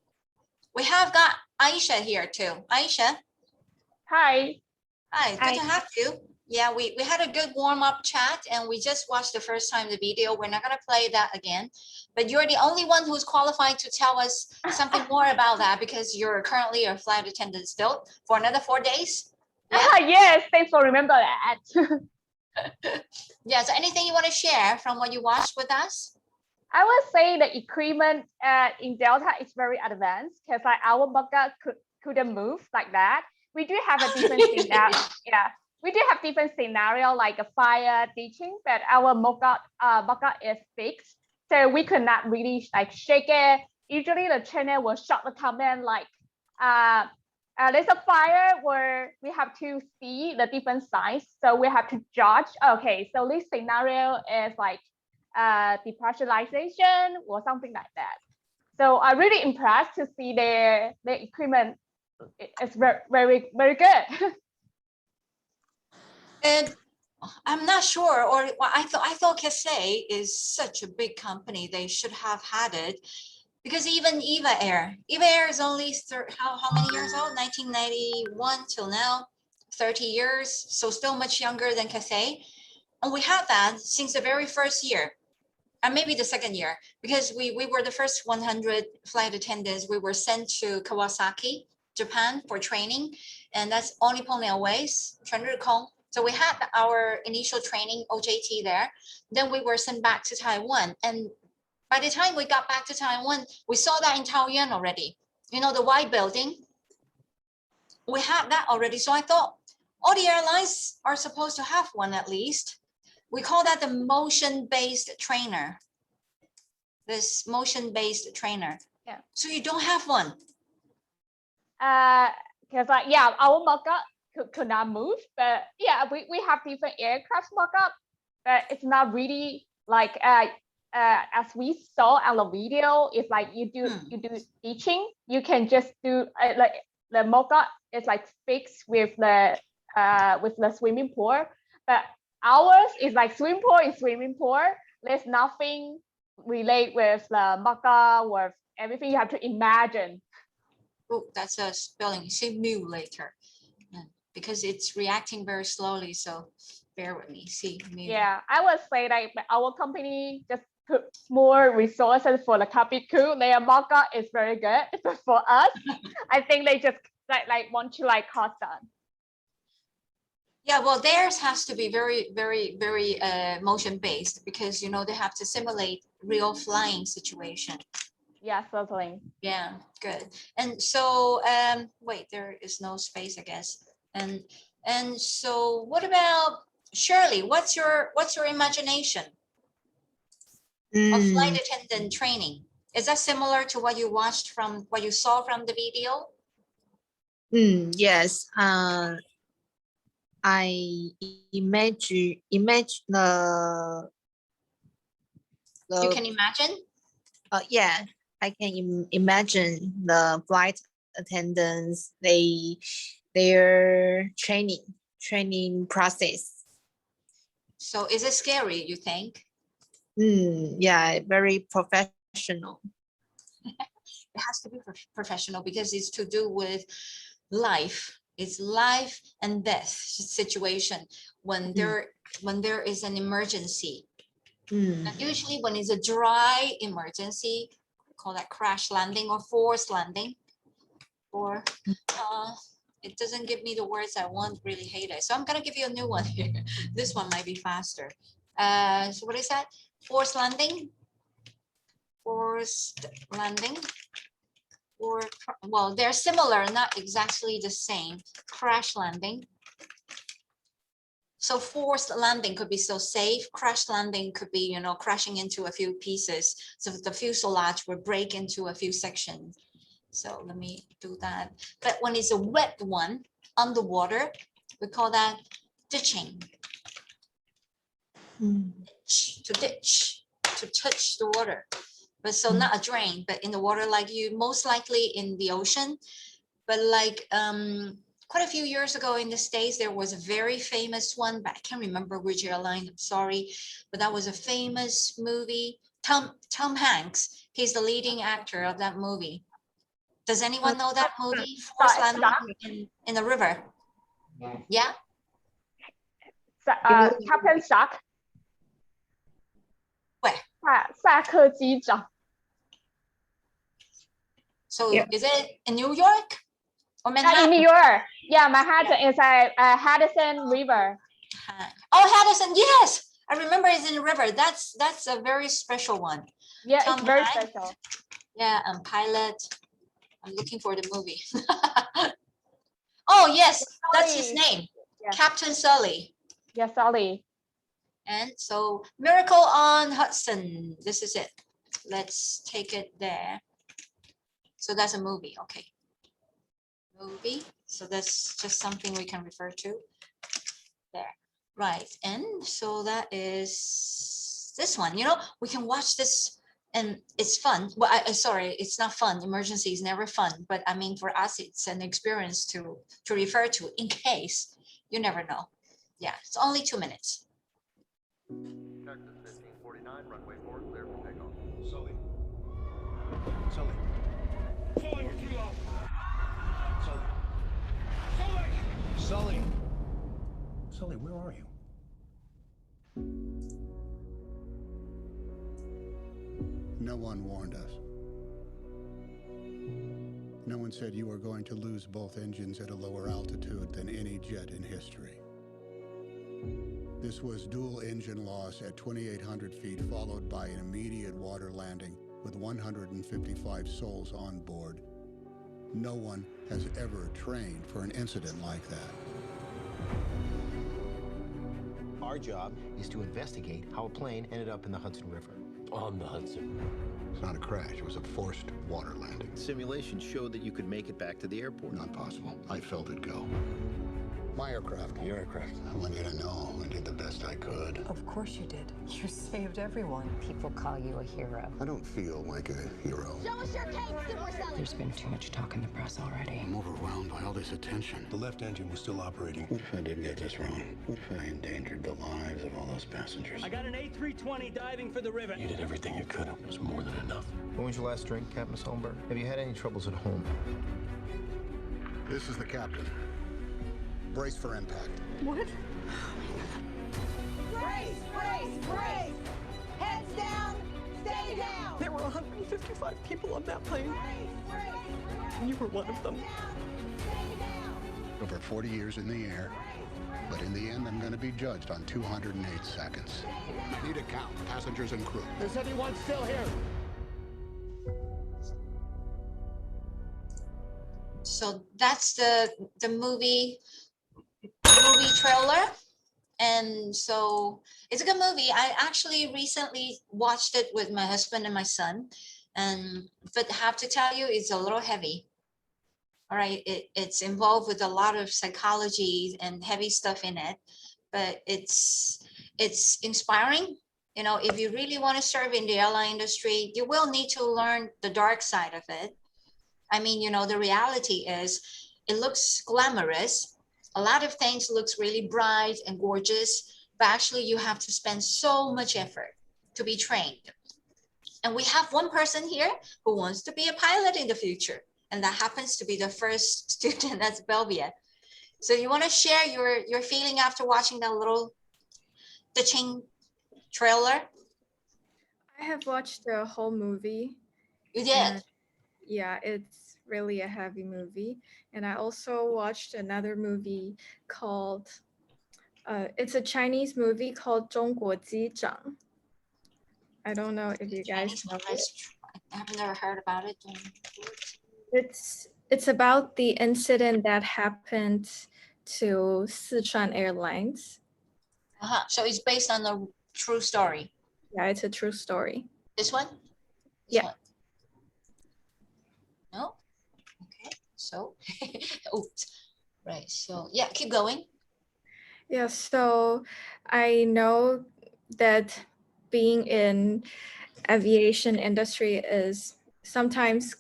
B: We have got Aisha here too. Aisha.
J: Hi.
B: Hi, good to have you. Yeah, we had a good warm-up chat and we just watched the first time the video. We're not going to play that again, but you're the only one who's qualified to tell us something more about that because you're currently a flight attendant still for another 4 days.
J: Yeah? Yes, thanks for remember that.
B: Yeah, so anything you want to share from what you watched with us?
J: I would say the equipment in Delta is very advanced because like our bucket couldn't move like that. We do have a different scenario. Yeah. We do have different scenario like a fire teaching, but our bucket is fixed, so we could not really like shake it. Usually the trainer will shut the command like there's a fire where we have to see the different signs, so we have to judge. Okay, so this scenario is like depressurization or something like that. So I'm really impressed to see the equipment. It's very good.
B: And I'm not sure, or I thought Cathay is such a big company. They should have had it because even Eva Air is only how many years old? 1991 till now, 30 years. So still much younger than Cathay. And we had that since the very first year, and maybe the second year, because we were the first 100 flight attendants. We were sent to Kawasaki, Japan for training, and that's All Nippon Airways, 全日空. So we had our initial training OJT there. Then we were sent back to Taiwan. And by the time we got back to Taiwan, we saw that in Taoyuan already. You know, the white building. We had that already. So I thought all the airlines are supposed to have one at least. We call that the motion-based trainer. This motion-based trainer.
J: Yeah.
B: So you don't have one.
J: Because yeah, our mock-up could not move, but yeah, we have different aircraft mock-up, but it's not really like as we saw on the video. It's like you do teaching. You can just do like the mock-up is like fixed with the swimming pool, but ours is like swimming pool is swimming pool. There's nothing relate with the mock-up or everything. You have to imagine.
B: Oh, that's a spelling simulator, because it's reacting very slowly. So bear with me.
J: Yeah, I would say that our company just put more resources for the cockpit crew. Their mock-up is very good, but for us, I think they just like want to like cost on.
B: Yeah, well, theirs has to be very, very, very motion based, because you know they have to simulate real flying situation.
J: Yeah, certainly.
B: Yeah, good. And so wait, there is no space, I guess. And so what about Shirley? What's your imagination of flight attendant training? Is that similar to what you watched from what you saw from the video?
D: Yes. I imagine the
B: You can imagine?
D: yeah, I can imagine the flight attendants, their training process.
B: So is it scary, you think?
D: Yeah, very professional.
B: It has to be professional because it's to do with life. It's life and death situation when there is an emergency. And usually when it's a dry emergency, we call that crash landing or forced landing, or it doesn't give me the words I want, really hate it. So I'm gonna give you a new one here. This one might be faster. So what is that? Forced landing? Forced landing? Or, well, they're similar, not exactly the same. Crash landing. So forced landing could be so safe. Crash landing could be, you know, crashing into a few pieces. So the fuselage will break into a few sections. So let me do that. But when it's a wet one, underwater, we call that ditching. To ditch, to touch the water. But so not a drain, but in the water, like you most likely in the ocean. But like quite a few years ago in the States, there was a very famous one, but I can't remember which airline, I'm sorry. But that was a famous movie. Tom Hanks, he's the leading actor of that movie. Does anyone know that movie? Forced Landing in the river. Yeah?
J: Captain Shark.
B: Where?
J: 萨克机长.
B: So is it in New York or Manhattan?
J: In New York. Yeah, Manhattan is a Hudson River.
B: Oh, Hudson, yes. I remember it's in the river. That's a very special one.
J: Yeah,
B: Tom
J: it's very
B: Hanks.
J: special.
B: Yeah, pilot. I'm looking for the movie. Oh, yes, that's his name.
J: Yeah.
B: Captain Sully.
J: Yeah, Sully.
B: And so Miracle on Hudson. This is it. Let's take it there. So that's a movie. Okay. Movie. So that's just something we can refer to. There. Right. And so that is this one. You know, we can watch this and it's fun. Well, sorry, it's not fun. Emergency is never fun. But I mean, for us, it's an experience to refer to in case. You never know. Yeah, it's only 2 minutes.
K: Texas 1549, runway 4, clear for takeoff. Sully. Sully. Sully, we're too low. Sully. Sully. Sully, where are you?
L: No one warned us. No one said you were going to lose both engines at a lower altitude than any jet in history. This was dual engine loss at 2,800 feet, followed by an immediate water landing with 155 souls on board. No one has ever trained for an incident like that.
M: Our job is to investigate how a plane ended up in the Hudson River. On the Hudson.
L: It's not a crash, it was a forced water landing.
M: Simulations showed that you could make it back to the airport.
L: Not possible. I felt it go. My aircraft. Your aircraft. I want you to know I did the best I could.
N: Of course you did. You saved everyone. People call you a hero.
L: I don't feel like a hero.
N: Show us your cakes that we're selling. There's been too much talk in the press already.
L: I'm overwhelmed by all this attention.
K: The left engine was still operating.
L: What if I did get this wrong? What if I endangered the lives of all those passengers?
O: I got an A320 diving for the river.
K: You did everything you could. It was more than enough.
M: When was your last drink, Captain Solberg? Have you had any troubles at home?
L: This is the captain. Brace for impact.
N: What?
E: Brace, brace, brace! Heads down, stay down!
N: There were 155 people on that plane. And you were one of them.
L: Over 40 years in the air, but in the end, I'm going to be judged on 208 seconds. I need a count, passengers and crew.
O: Is anyone still here?
B: So that's the movie trailer. And so it's a good movie. I actually recently watched it with my husband and my son, but I have to tell you, it's a little heavy. All right, it's involved with a lot of psychology and heavy stuff in it, but it's inspiring. You know, if you really want to serve in the airline industry, you will need to learn the dark side of it. I mean, you know, the reality is it looks glamorous. A lot of things looks really bright and gorgeous, but actually you have to spend so much effort to be trained. And we have one person here who wants to be a pilot in the future. And that happens to be the first student at Belvia. So you want to share your feeling after watching that little touching trailer?
A: I have watched the whole movie.
B: You did?
A: Yeah, it's really a heavy movie. And I also watched another movie called, it's a Chinese movie called 中国机长. I don't know if you guys know it.
B: I haven't never heard about it.
A: It's about the incident that happened to Sichuan Airlines.
B: So it's based on a true story.
A: Yeah, it's a true story.
B: This one?
A: Yeah.
B: No? Okay, so, oops. Right, so yeah, keep going.
A: Yeah, so I know that being in aviation industry is sometimes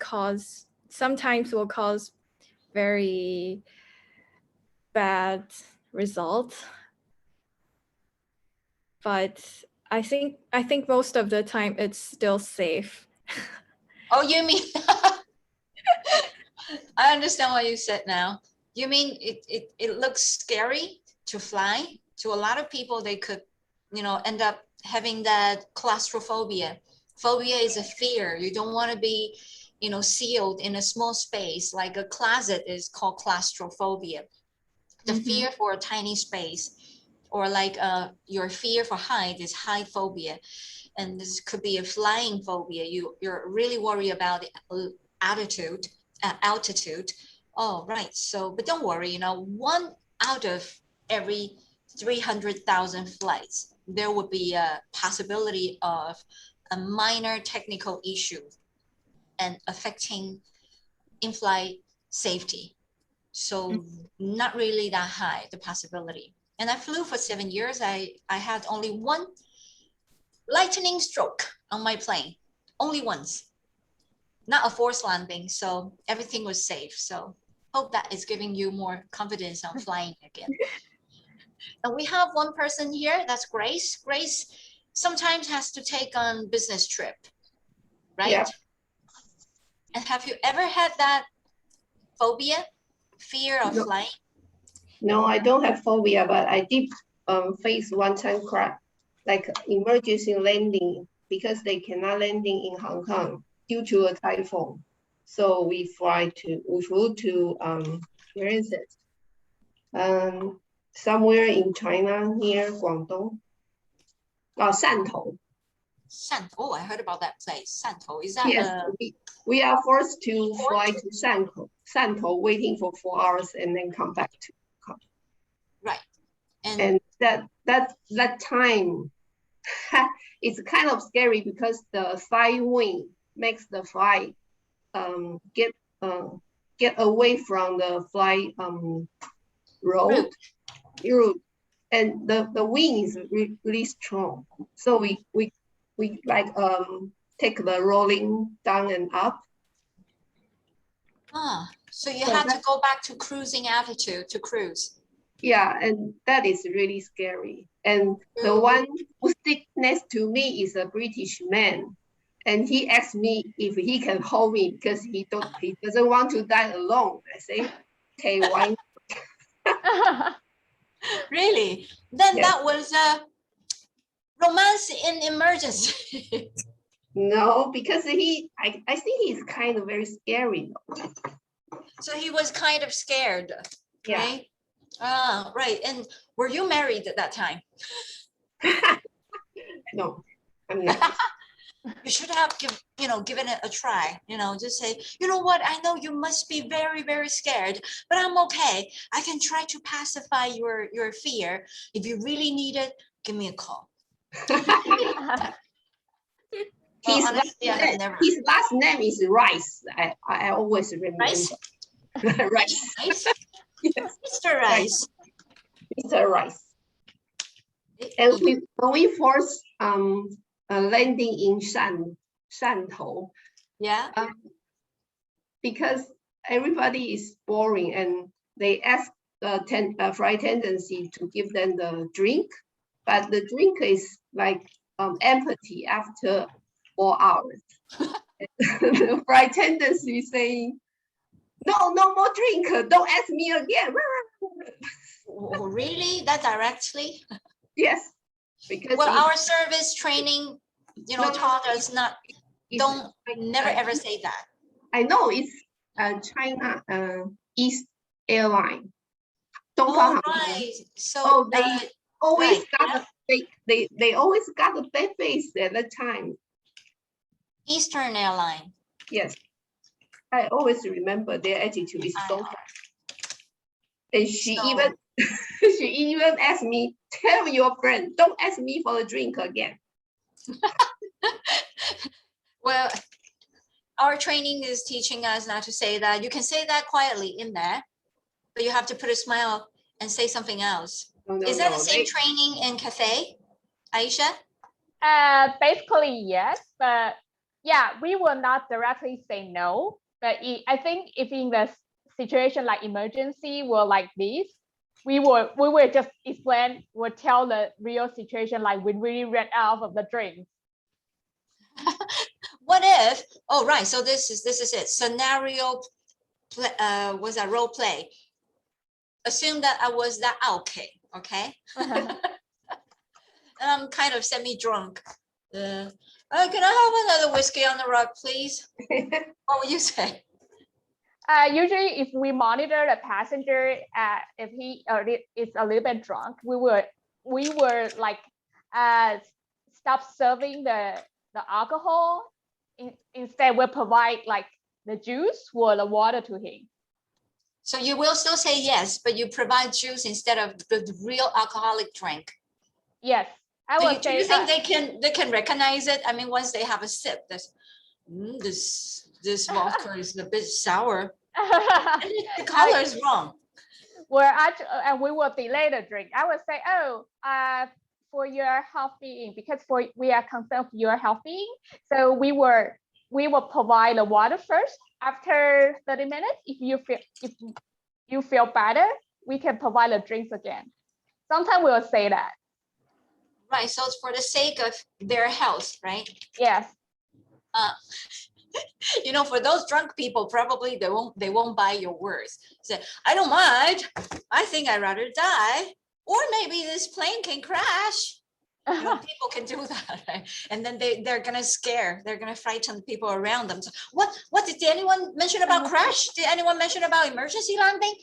A: will cause very bad results. But I think most of the time it's still safe.
B: Oh, you mean I understand what you said now. You mean it looks scary to fly? To a lot of people, they could, end up having that claustrophobia. Phobia is a fear. You don't want to be, sealed in a small space. Like a closet is called claustrophobia. The fear for a tiny space. Or like your fear for height is height phobia. And this could be a flying phobia. You're really worried about altitude. Oh, right. So, but don't worry, 1 out of every 300,000 flights, there would be a possibility of a minor technical issue and affecting in-flight safety. So not really that high, the possibility. And I flew for 7 years. I had only one lightning stroke on my plane, only once, not a forced landing. So everything was safe. So hope that is giving you more confidence on flying again. And we have one person here, that's Grace. Grace sometimes has to take on business trip, right?
C: Yeah.
B: And have you ever had that phobia, fear of flying?
C: No, I don't have phobia, but I did face one-time crash, like emergency landing, because they cannot landing in Hong Kong due to a typhoon. So we flew to where is it? somewhere in China near Guangdong. Shantou.
B: Shantou. Oh, I heard about that place. Shantou. Is that
C: Yes, we are forced to fly to Shantou, waiting for 4 hours and then come back to
B: right?
C: And that time it's kind of scary because the side wind makes the flight get away from the flight route, and the wind is really strong. So we like take the rolling down and up.
B: So you had to go back to cruising altitude to cruise.
C: Yeah, and that is really scary. And the one who sits next to me is a British man. And he asked me if he can hold me because he doesn't want to die alone. I say, okay, why
B: not? Really? Then
C: yes.
B: That was a romance in emergency.
C: No, because I think he's kind of very scary.
B: So he was kind of scared,
C: yeah.
B: Right? Right. And were you married at that time?
C: No, I'm not.
B: You should have given it a try, just say, you know what, I know you must be very, very scared, but I'm okay. I can try to pacify your fear. If you really need it, give me a call.
C: His last name is Rice. I always remember.
B: Rice?
C: Rice.
B: Rice?
C: Yes.
B: Mr. Rice.
C: Mr. Rice. And when we first landing in Shantou.
B: Yeah.
C: Because everybody is boring and they ask the flight attendants to give them the drink, but the drink is like empty after 4 hours. The flight attendants is saying, no more drink, don't ask me again.
B: Oh, really? That directly?
C: Yes. Because
B: our service training, taught us never ever say that.
C: I know it's China East Airline.
B: Right. So
C: they always got they always got a bad face at that time.
B: Eastern Airline.
C: Yes, I always remember their attitude is so. And she even asked me, tell your friend, don't ask me for a drink again.
B: Well, our training is teaching us not to say that. You can say that quietly in there, but you have to put a smile and say something else. Is that the same training in Cathay, Aisha?
J: Basically, yes, but yeah, we will not directly say no. But I think if in the situation like emergency or like this, we will just explain, we'll tell the real situation, like when we ran out of the drinks.
B: What if? Oh, right. So this is it. Scenario was a role play. Assume that I was that okay. And I'm kind of semi-drunk. Can I have another whiskey on the rock, please? What would you say?
J: Usually, if we monitor the passenger, if he is a little bit drunk, we were like stop serving the alcohol. Instead, we'll provide like the juice or the water to him.
B: So you will still say yes, but you provide juice instead of the real alcoholic drink.
J: Yes, I would say.
B: Do you think they can recognize it? I mean, once they have a sip, this vodka is a bit sour. The color is wrong.
J: And we will delay the drink. I would say, for your health being, because we are concerned for your health being, so we will provide the water first. After 30 minutes, if you feel better, we can provide the drinks again. Sometimes we'll say that.
B: Right. So it's for the sake of their health, right?
J: Yes.
B: For those drunk people, probably they won't buy your words. Say, I don't mind. I think I'd rather die. Or maybe this plane can crash. People can do that, right? And then they're gonna frighten the people around them. So what did anyone mention about crash? Did anyone mention about emergency landing?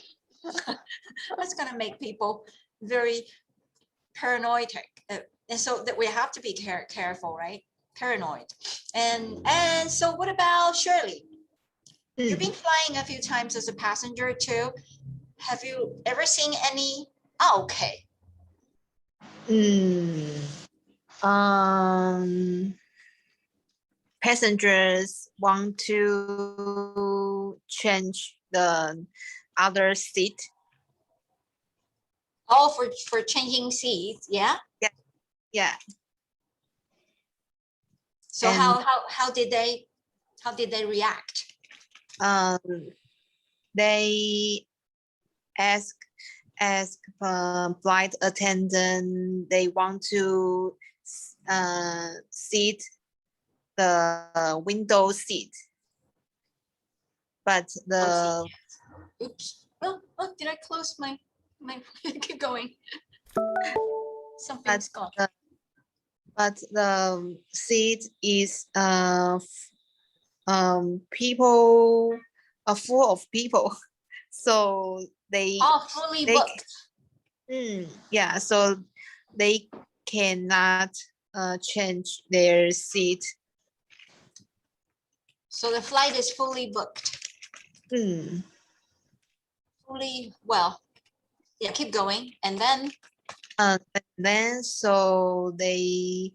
B: That's gonna make people very paranoid, and so that we have to be careful, right? Paranoid. And so what about Shirley? You've been flying a few times as a passenger too. Have you ever seen any? Oh, okay.
D: Passengers want to change the other seat.
B: Oh, for changing seats, yeah.
D: Yeah.
B: So
D: And-
B: how did they react?
D: They ask flight attendant. They want to seat the window seat, but the
B: Oops. Oh, did I close my keep going. Something's gone.
D: But the seat is people are full of people, so they
B: fully booked.
D: Yeah, so they cannot change their seat.
B: So the flight is fully booked. Fully, well, yeah, keep going. And then
D: So they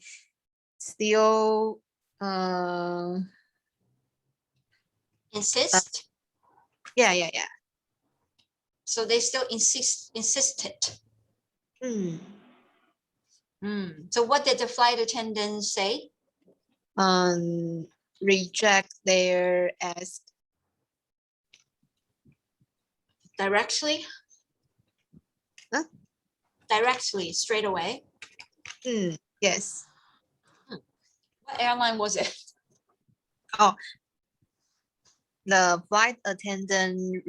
D: still
B: insist.
D: Yeah.
B: So they still insisted. So what did the flight attendant say?
D: Reject their ask.
B: Directly?
D: Huh?
B: Directly, straight away?
D: Yes.
B: What airline was it?
D: Oh, the flight attendant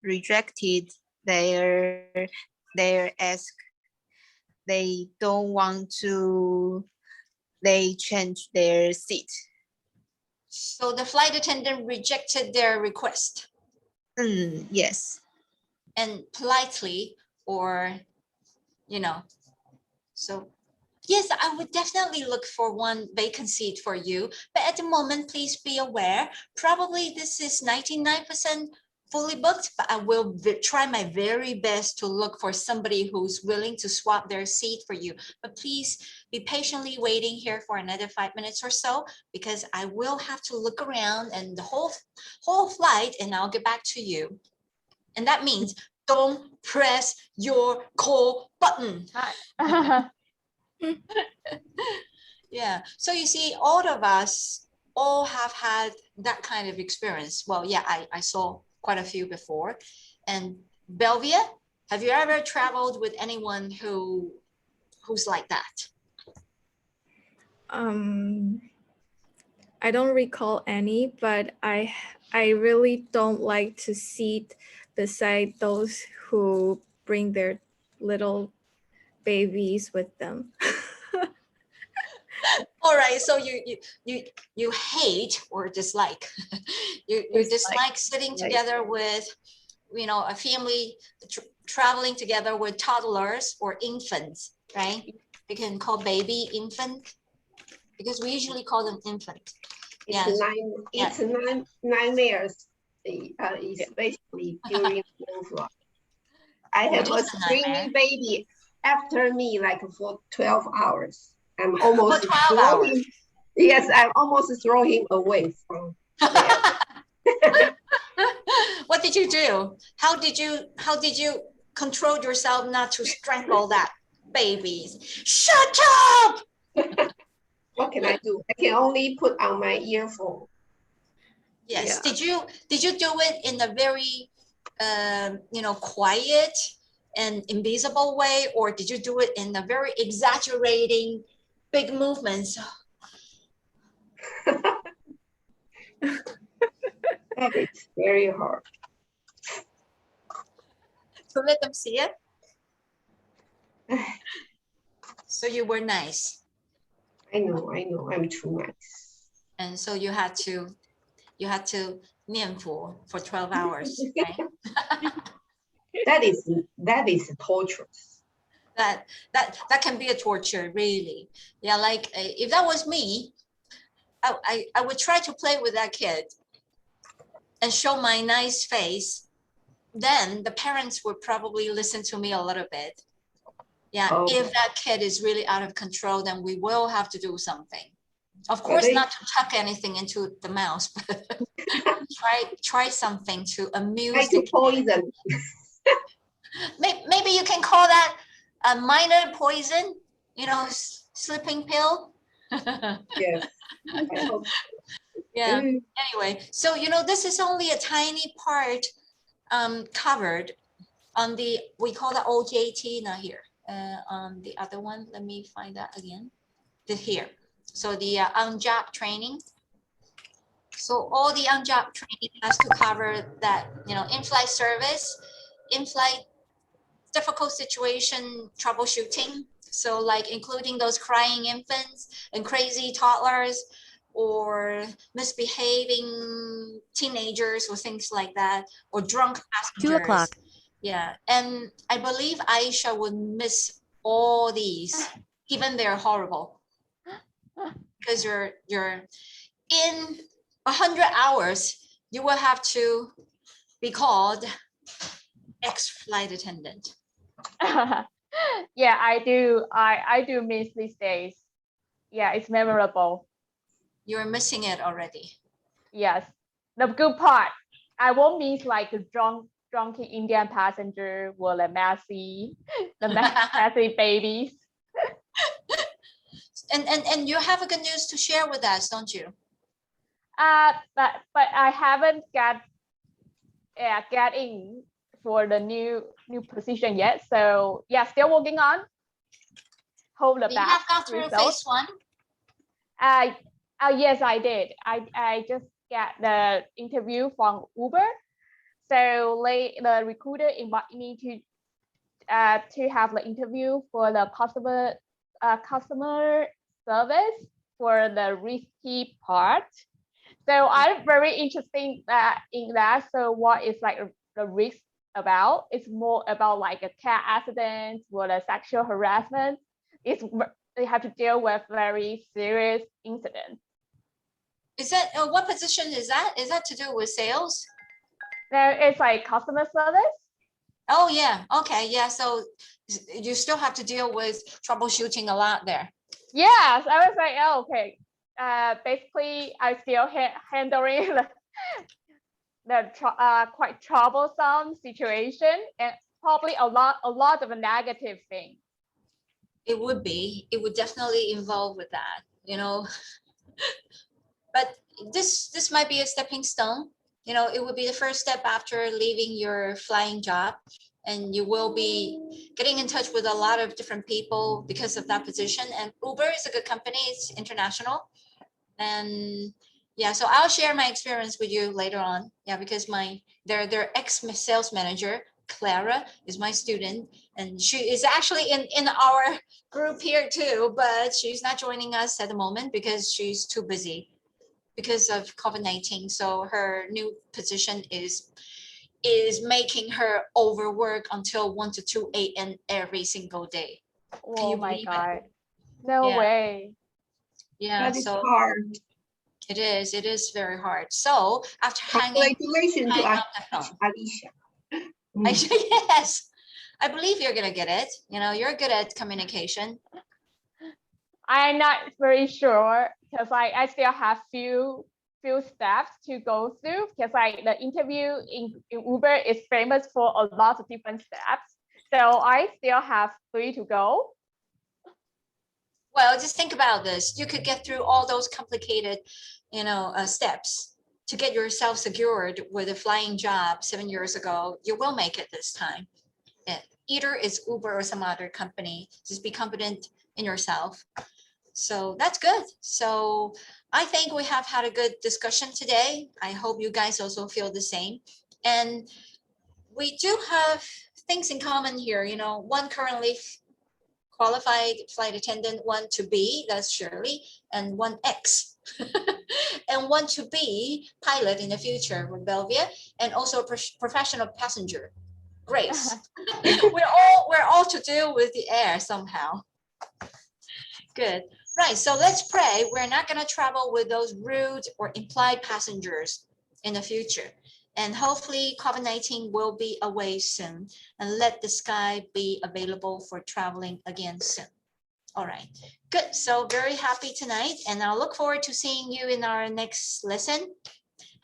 D: rejected their ask. They don't want to. They change their seat.
B: So the flight attendant rejected their request.
D: Yes.
B: And politely, or so yes, I would definitely look for one vacant seat for you, but at the moment please be aware, probably this is 99% fully booked, but I will try my very best to look for somebody who's willing to swap their seat for you. But please be patiently waiting here for another 5 minutes or so, because I will have to look around and the whole flight, and I'll get back to you. And that means don't press your call button. Yeah, so you see, all of us all have had that kind of experience. Well, yeah, I saw quite a few before. And Belvia, have you ever traveled with anyone who's like that?
A: I don't recall any, but I really don't like to sit beside those who bring their little babies with them.
B: All right, so you hate or dislike you dislike sitting together with a family traveling together with toddlers or infants, right? You can call baby infant because we usually call them infant.
C: It's nightmares, especially during long flight. I have a screaming baby after me like for 12 hours. I'm almost throwing. Yes, I'm almost throwing him away from there.
B: What did you do? How did you control yourself not to strangle that baby? Shut up!
C: What can I do? I can only put on my earphone.
B: Yes. Yeah. Did you do it in a very quiet and invisible way, or did you do it in a very exaggerating big movements?
C: It's very hard
B: to let them see it. So you were nice.
C: I know, I'm too nice.
B: And so you had to 念佛 for 12 hours, right?
C: That is torturous.
B: That can be a torture, really. Yeah, like if that was me, I would try to play with that kid and show my nice face. Then the parents would probably listen to me a little bit. Yeah,
C: Oh.
B: if that kid is really out of control, then we will have to do something. Of course, not to tuck anything into the mouth, but try something to amuse
C: Try
B: the
C: to poison.
B: Maybe you can call that a minor poison, you know, sleeping pill.
C: Yes. I hope.
B: Yeah. Anyway, so you know, this is only a tiny part covered on the, we call that OJT, not here. On the other one, let me find that again. Here. So the on-job training. So all the on-job training has to cover that, you know, in-flight service, in-flight difficult situation troubleshooting. So like including those crying infants and crazy toddlers or misbehaving teenagers or things like that, or drunk passengers.
P: 2 o'clock.
B: Yeah, and I believe Aisha would miss all these, even they're horrible, because you're in 100 hours, you will have to be called ex-flight attendant.
J: Yeah, I do. I do miss these days. Yeah, it's memorable.
B: You're missing it already.
J: Yes, the good part, I won't miss like the drunken Indian passenger or the messy babies.
B: And you have a good news to share with us, don't you?
J: But I haven't get in for the new position yet. So yeah, still working on. Hope the
B: You
J: best
B: have gone through
J: results.
B: phase 1.
J: Yes, I did. I just got the interview from Uber. So the recruiter invited me to have the interview for the customer service for the risky part. So I'm very interested in that. So what is like the risk about? It's more about like a car accident or a sexual harassment. They have to deal with very serious incidents.
B: Is that what position is that? Is that to do with sales?
J: No, it's like customer service.
B: Oh yeah, okay, yeah. So you still have to deal with troubleshooting a lot there.
J: Yes, I was like, oh, okay. Basically, I still handling the quite troublesome situation and probably a lot of negative things.
B: It would be. It would definitely involve with that, you know. But this might be a stepping stone. You know, it would be the first step after leaving your flying job, and you will be getting in touch with a lot of different people because of that position. And Uber is a good company. It's international. And yeah, so I'll share my experience with you later on. Yeah, because their ex-sales manager, Clara, is my student, and she is actually in our group here too, but she's not joining us at the moment because she's too busy because of COVID-19. So her new position is making her overwork until 1 to 2 a.m. every single day. Can you believe it?
J: No way.
B: Yeah,
C: that is
B: so
C: hard.
B: It is very hard. So after hanging
C: Congratulations to
B: up the phone.
C: Alicia.
B: Yes, I believe you're gonna get it. You know, you're good at communication.
J: I'm not very sure because I still have few steps to go through because the interview in Uber is famous for a lot of different steps. So I still have 3 to go.
B: Well, just think about this. You could get through all those complicated, you know, steps to get yourself secured with a flying job 7 years ago. You will make it this time. Either it's Uber or some other company. Just be confident in yourself. So that's good. So I think we have had a good discussion today. I hope you guys also feel the same. And we do have things in common here. You know, one currently qualified flight attendant, one to be, that's Shirley, and one ex, and one to be pilot in the future with Belvia, and also a professional passenger. Grace. we're all to deal with the air somehow. Good. Right. So let's pray we're not going to travel with those rude or implied passengers in the future. And hopefully COVID-19 will be away soon, and let the sky be available for traveling again soon. All right. Good. So very happy tonight, and I'll look forward to seeing you in our next lesson.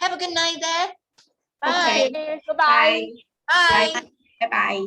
B: Have a good night there. Bye.
C: Okay.
J: Goodbye.
B: Bye.
C: Bye bye.